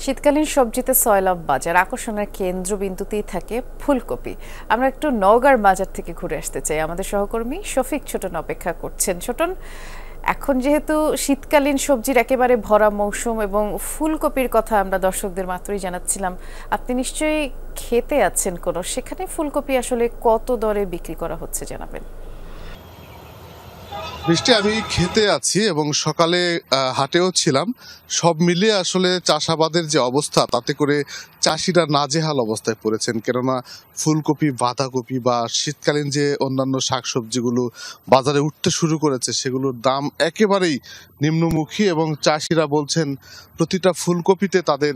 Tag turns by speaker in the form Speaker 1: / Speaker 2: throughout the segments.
Speaker 1: শীতকালীন সবজিতে সয়লাভ বাজার আকর্ষণের কেন্দ্রবিন্দুতেই থাকে ফুলকপি। আমরা একটু নওগাঁর বাজার থেকে ঘুরে আসতে চাই। আমাদের সহকর্মী শফিক ছোটন অপেক্ষা করছেন। ছোটন, এখন যেহেতু শীতকালীন সবজির একেবারে ভরা মৌসুম এবং ফুলকপির কথা আমরা দর্শকদের মাত্রই জানাচ্ছিলাম, আপনি নিশ্চয়ই খেতে আছেন কোনো, সেখানে ফুলকপি আসলে কত দরে বিক্রি করা হচ্ছে জানাবেন।
Speaker 2: বৃষ্টি, আমি খেতে আছি এবং সকালে হাটেও ছিলাম। সব মিলিয়ে আসলে চাষাবাদের যে অবস্থা, তাতে করে চাষিরা নাজেহাল অবস্থায় পড়েছেন। কেননা ফুলকপি, বাঁধাকপি বা শীতকালীন যে অন্যান্য শাকসবজিগুলো বাজারে উঠতে শুরু করেছে, সেগুলোর দাম একেবারেই নিম্নমুখী এবং চাষিরা বলছেন প্রতিটা ফুলকপিতে তাদের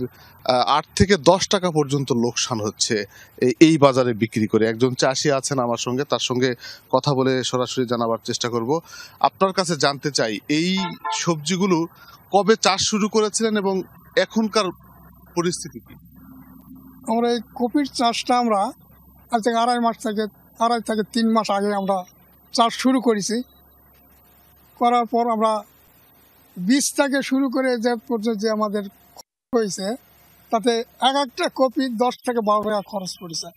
Speaker 2: 8 থেকে 10 টাকা পর্যন্ত লোকসান হচ্ছে এই বাজারে বিক্রি করে। একজন চাষি আছেন আমার সঙ্গে, তার সঙ্গে কথা বলে সরাসরি জানাবার চেষ্টা করব। আপনার কাছে জানতে চাই, এই সবজিগুলো কবে চাষ শুরু করেছিলেন এবং এখনকার পরিস্থিতি কি?
Speaker 3: আমরা এই কপির চাষটা আমরা আজ থেকে আড়াই থেকে 3 মাস আগে আমরা চাষ শুরু করেছি। করার পর আমরা বীজ থেকে শুরু করে যে পর্যন্ত যে আমাদের হয়েছে, তাতে একটা কপি 10 থেকে 12 টাকা খরচ পড়েছে।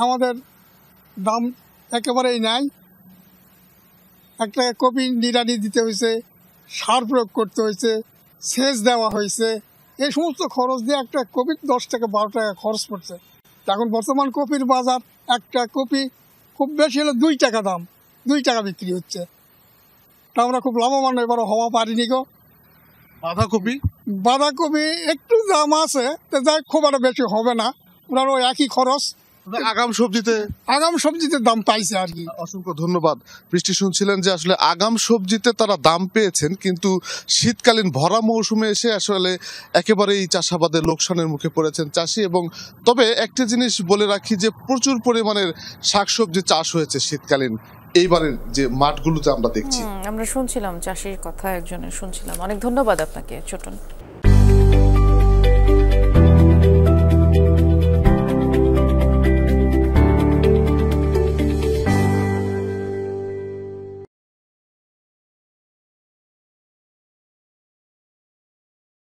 Speaker 3: আমাদের দাম একেবারেই নাই। একটা কপি নিড়ানি দিতে হয়েছে, সার প্রয়োগ করতে হয়েছে, সেচ দেওয়া হয়েছে, এই সমস্ত খরচ দিয়ে একটা কপি 10 থেকে 12 টাকা খরচ পড়ছে। এখন বর্তমান কপির বাজার একটা কপি খুব বেশি হলে 2 টাকা দাম, 2 টাকা বিক্রি হচ্ছে। তা আমরা খুব লাভবান এবারও হওয়া পারিনি গো। বাঁধাকপি একটু দাম আছে, যাই খুব একটা বেশি হবে না, ওনারও একই খরচ। আগাম সবজিতে দাম পাইছে আর কি।
Speaker 2: অসংখ্য ধন্যবাদ। বৃষ্টি, শুনছিলেন যে আসলে আগাম সবজিতে তারা দাম পেয়েছেন, কিন্তু শীতকালীন ভরা মৌসুমে এসে আসলে একেবারেই চাষাবাদের লোকসানের মুখে পড়েছেন চাষি। এবং তবে একটা জিনিস বলে রাখি যে প্রচুর পরিমাণের শাকসবজি চাষ হয়েছে শীতকালীন এইবারের যে মাঠগুলোতে আমরা দেখছি।
Speaker 1: আমরা শুনছিলাম চাষির কথা, একজনের শুনছিলাম। অনেক ধন্যবাদ আপনাকে ছোটন।